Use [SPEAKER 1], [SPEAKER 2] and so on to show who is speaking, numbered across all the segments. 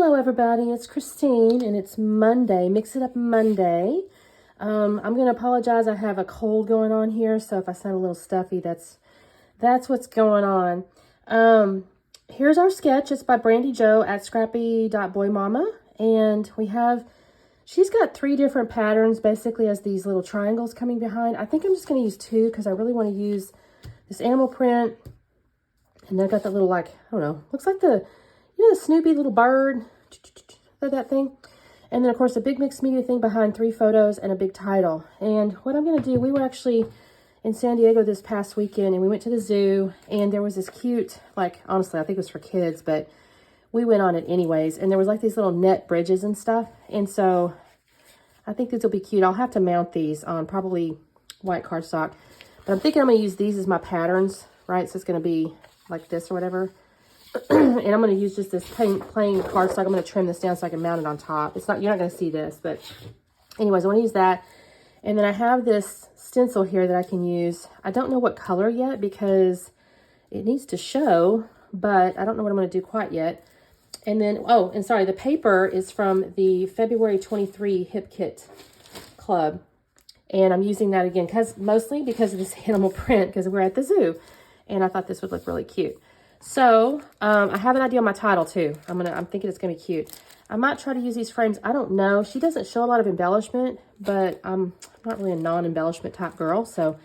[SPEAKER 1] Hello everybody, it's Christine and it's Monday, Mix It Up Monday. I'm going to apologize, I have a cold going on here, so if I sound a little stuffy, that's what's going on. Here's our sketch. It's by Brandy Jo at scrappy.boymama, and she's got 3 different patterns basically as these little triangles coming behind. I think I'm just going to use 2 because I really want to use this animal print, and they've got that little, like, I don't know, looks like the Snoopy little bird, that thing. And then, of course, a big mixed media thing behind 3 photos and a big title. And what I'm going to do, we were actually in San Diego this past weekend, and we went to the zoo, and there was this cute, like, honestly, I think it was for kids, but we went on it anyways. And there was, like, these little net bridges and stuff. And so I think these will be cute. I'll have to mount these on probably white cardstock. But I'm thinking I'm going to use these as my patterns, right? So it's going to be like this or whatever. And I'm going to use just this plain cardstock. I'm going to trim this down so I can mount it on top. You're not going to see this, but anyways, I want to use that. And then I have this stencil here that I can use. I don't know what color yet because it needs to show, but I don't know what I'm going to do quite yet. And then, oh, and sorry, the paper is from the February 23 Hip Kit Club. And I'm using that again mostly because of this animal print, because we're at the zoo. And I thought this would look really cute. So, I have an idea on my title too. I'm thinking it's gonna be cute. I might try to use these frames. I don't know. She doesn't show a lot of embellishment, but I'm not really a non-embellishment type girl. So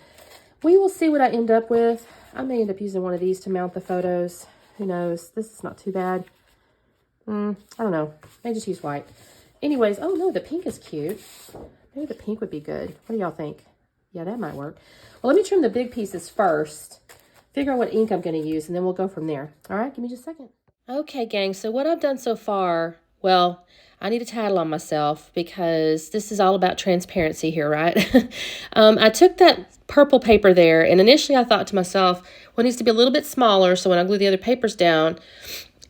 [SPEAKER 1] we will see what I end up with. I may end up using one of these to mount the photos. Who knows? This is not too bad. I don't know. May just use white. Anyways, oh no, the pink is cute. Maybe the pink would be good. What do y'all think? Yeah, that might work. Well, let me trim the big pieces first. Figure out what ink I'm going to use, and then we'll go from there. All right, give me just a second. Okay, gang, so what I've done so far, well, I need a title on myself because this is all about transparency here, right? I took that purple paper there, and initially I thought to myself, well, it needs to be a little bit smaller, so when I glue the other papers down,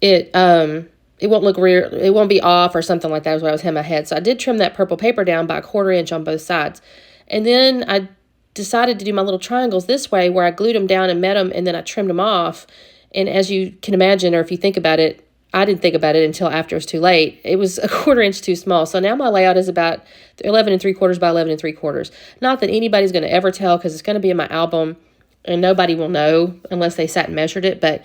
[SPEAKER 1] it won't look real, it won't be off or something like that is what I was in my head. So I did trim that purple paper down by 1/4 inch on both sides. And then I decided to do my little triangles this way where I glued them down and met them, and then I trimmed them off. And as you can imagine, or if you think about it, I didn't think about it until after it was too late. It was 1/4 inch too small. So now my layout is about 11 3/4 by 11 3/4. Not that anybody's going to ever tell because it's going to be in my album and nobody will know unless they sat and measured it. But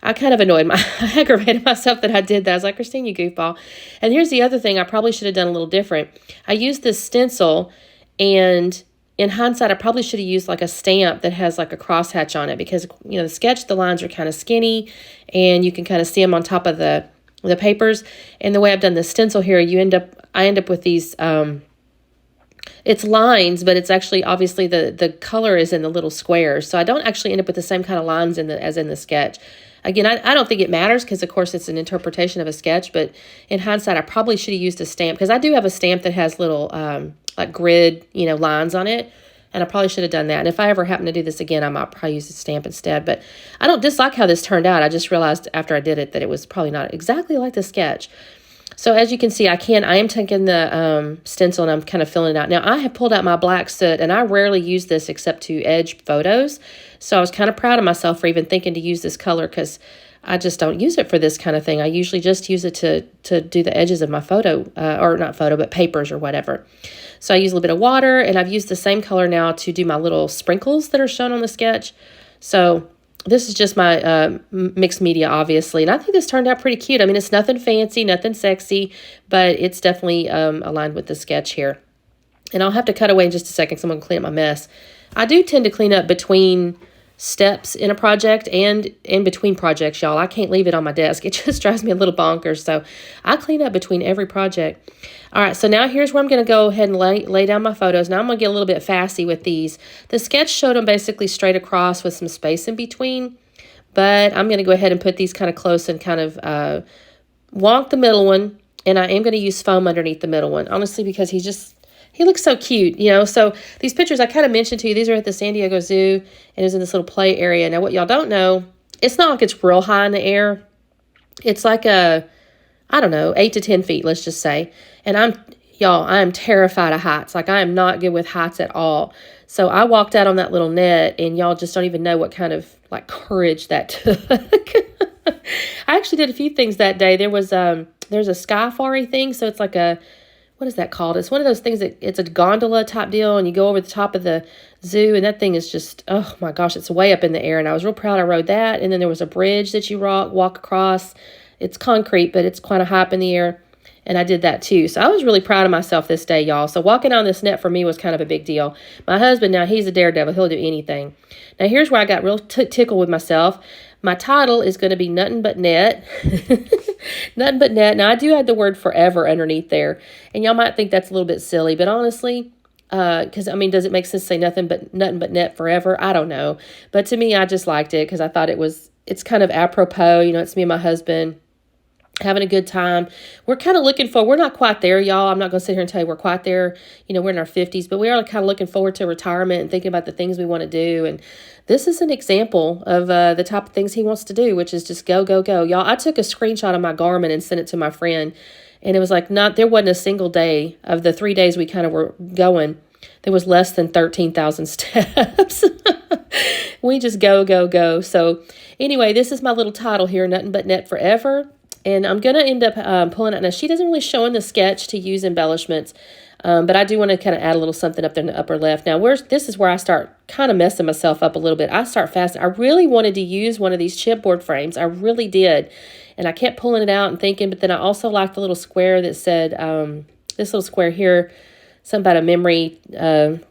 [SPEAKER 1] I kind of I aggravated myself that I did that. I was like, Christine, you goofball. And here's the other thing I probably should have done a little different. I used this stencil, and in hindsight, I probably should have used like a stamp that has like a crosshatch on it because, the sketch, the lines are kind of skinny and you can kind of see them on top of the papers. And the way I've done the stencil here, I end up with these, it's lines, but it's actually obviously the color is in the little squares. So I don't actually end up with the same kind of lines as in the sketch. Again, I don't think it matters because, of course, it's an interpretation of a sketch. But in hindsight, I probably should have used a stamp because I do have a stamp that has little like grid, lines on it. And I probably should have done that. And if I ever happen to do this again, I might probably use a stamp instead. But I don't dislike how this turned out. I just realized after I did it that it was probably not exactly like the sketch. So as you can see, I am taking the stencil and I'm kind of filling it out. Now, I have pulled out my black soot, and I rarely use this except to edge photos. So I was kind of proud of myself for even thinking to use this color because I just don't use it for this kind of thing. I usually just use it to do the edges of my photo, or not photo, but papers or whatever. So I use a little bit of water, and I've used the same color now to do my little sprinkles that are shown on the sketch. So this is just my mixed media, obviously. And I think this turned out pretty cute. I mean, it's nothing fancy, nothing sexy, but it's definitely aligned with the sketch here. And I'll have to cut away in just a second because I'm going to clean up my mess. I do tend to clean up between steps in a project and in between projects, y'all. I can't leave it on my desk. It just drives me a little bonkers. So I clean up between every project. All right, so now here's where I'm going to go ahead and lay down my photos. Now I'm going to get a little bit fussy with these. The sketch showed them basically straight across with some space in between, but I'm going to go ahead and put these kind of close and kind of wonk the middle one, and I am going to use foam underneath the middle one, honestly, because he looks so cute, So these pictures I kind of mentioned to you, these are at the San Diego Zoo, and it's in this little play area. Now, what y'all don't know, it's not like it's real high in the air. It's like I don't know, 8 to 10 feet, let's just say. And I am terrified of heights. Like, I am not good with heights at all. So I walked out on that little net, and y'all just don't even know what kind of, like, courage that took. I actually did a few things that day. There was there's a safari thing. So it's like what is that called? It's one of those things that it's a gondola type deal, and you go over the top of the zoo, and that thing is just, oh my gosh, it's way up in the air. And I was real proud I rode that. And then there was a bridge that you walk across. It's concrete, but it's kind of high up in the air. And I did that too. So I was really proud of myself this day, y'all. So walking on this net for me was kind of a big deal. My husband, now he's a daredevil. He'll do anything. Now here's where I got real tickled with myself. My title is going to be Nutin But Net. Nutin But Net. Now I do have the word forever underneath there. And y'all might think that's a little bit silly. But honestly, because I mean, does it make sense to say nothing but net forever? I don't know. But to me, I just liked it because I thought it's kind of apropos. You know, it's me and my husband having a good time. We're kind of we're not quite there, y'all. I'm not going to sit here and tell you we're quite there. You know, we're in our 50s, but we are kind of looking forward to retirement and thinking about the things we want to do. And this is an example of the type of things he wants to do, which is just go, go, go. Y'all, I took a screenshot of my Garmin and sent it to my friend. And it was like, there wasn't a single day of the 3 days we kind of were going. There was less than 13,000 steps. We just go, go, go. So anyway, this is my little title here, Nutin But Net Forever. And I'm going to end up pulling out. Now, she doesn't really show in the sketch to use embellishments, but I do want to kind of add a little something up there in the upper left. Now, this is where I start kind of messing myself up a little bit. I start fasting. I really wanted to use one of these chipboard frames. I really did. And I kept pulling it out and thinking, but then I also liked the little square that said, this little square here, something about a memory,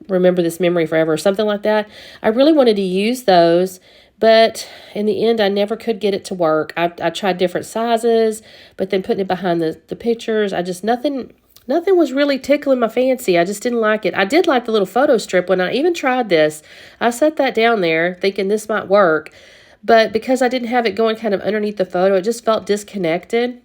[SPEAKER 1] remember this memory forever, or something like that. I really wanted to use those. But in the end, I never could get it to work. I tried different sizes, but then putting it behind the pictures, nothing was really tickling my fancy. I just didn't like it. I did like the little photo strip when I even tried this. I set that down there thinking this might work, but because I didn't have it going kind of underneath the photo, it just felt disconnected.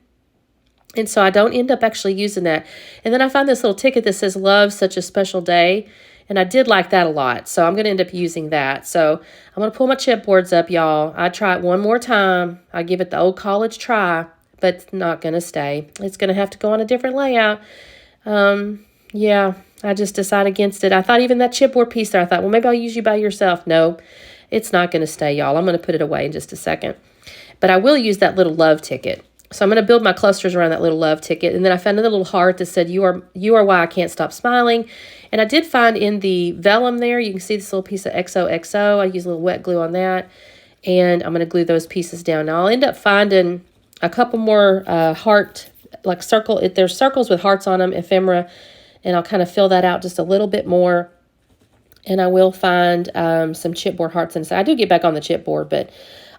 [SPEAKER 1] And so I don't end up actually using that. And then I found this little ticket that says, "Love, such a special day." And I did like that a lot. So I'm going to end up using that. So I'm going to pull my chipboards up, y'all. I try it one more time. I give it the old college try, but it's not going to stay. It's going to have to go on a different layout. Yeah, I just decided against it. I thought even that chipboard piece there, I thought, well, maybe I'll use you by yourself. No, it's not going to stay, y'all. I'm going to put it away in just a second. But I will use that little love ticket. So I'm going to build my clusters around that little love ticket. And then I found another little heart that said, you are why I can't stop smiling. And I did find in the vellum there, you can see this little piece of XOXO. I use a little wet glue on that. And I'm going to glue those pieces down. Now I'll end up finding a couple more heart, like there's circles with hearts on them, ephemera. And I'll kind of fill that out just a little bit more. And I will find some chipboard hearts inside. I do get back on the chipboard, but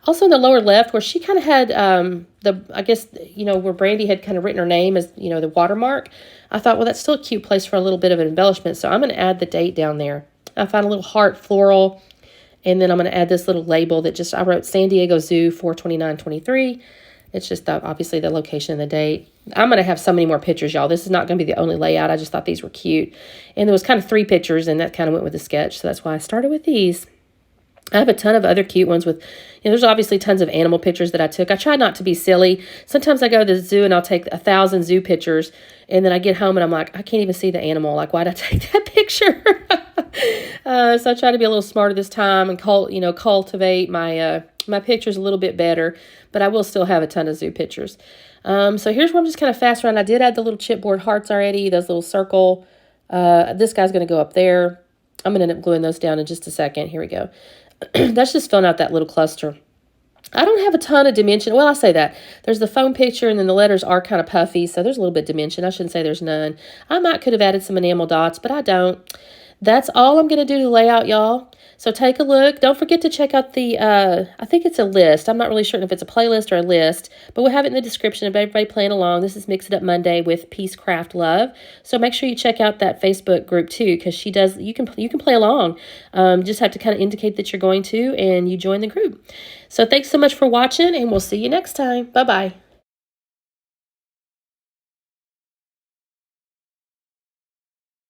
[SPEAKER 1] also in the lower left where she kind of had I guess, where Brandy had kind of written her name as, the watermark. I thought, well, that's still a cute place for a little bit of an embellishment. So I'm going to add the date down there. I found a little heart floral. And then I'm going to add this little label that I wrote San Diego Zoo 4/29/23. It's just obviously the location and the date. I'm going to have so many more pictures, y'all. This is not going to be the only layout. I just thought these were cute. And there was kind of 3 pictures, and that kind of went with the sketch. So that's why I started with these. I have a ton of other cute ones with, there's obviously tons of animal pictures that I took. I try not to be silly. Sometimes I go to the zoo and I'll take 1,000 zoo pictures, and then I get home and I'm like, I can't even see the animal. Like, why'd I take that picture? So I try to be a little smarter this time and cultivate my pictures a little bit better, but I will still have a ton of zoo pictures. So here's where I'm just kind of fast around. I did add the little chipboard hearts already, those little circle. This guy's going to go up there. I'm going to end up gluing those down in just a second. Here we go. That's just filling out that little cluster. I don't have a ton of dimension. Well, I say that. There's the foam picture, and then the letters are kind of puffy, so there's a little bit of could have say there's none. Could have added some enamel dots, but I don't. That's all I'm going to do to lay out, y'all. So take a look. Don't forget to check out the, I think it's a list. I'm not really sure if it's a playlist or a list, but we'll have it in the description of everybody playing along. This is Mix It Up Monday with Peace Craft Love. So make sure you check out that Facebook group too, because you can play along. Just have to kind of indicate that you're going to, and you join the group. So thanks so much for watching, and we'll see you next time. Bye-bye.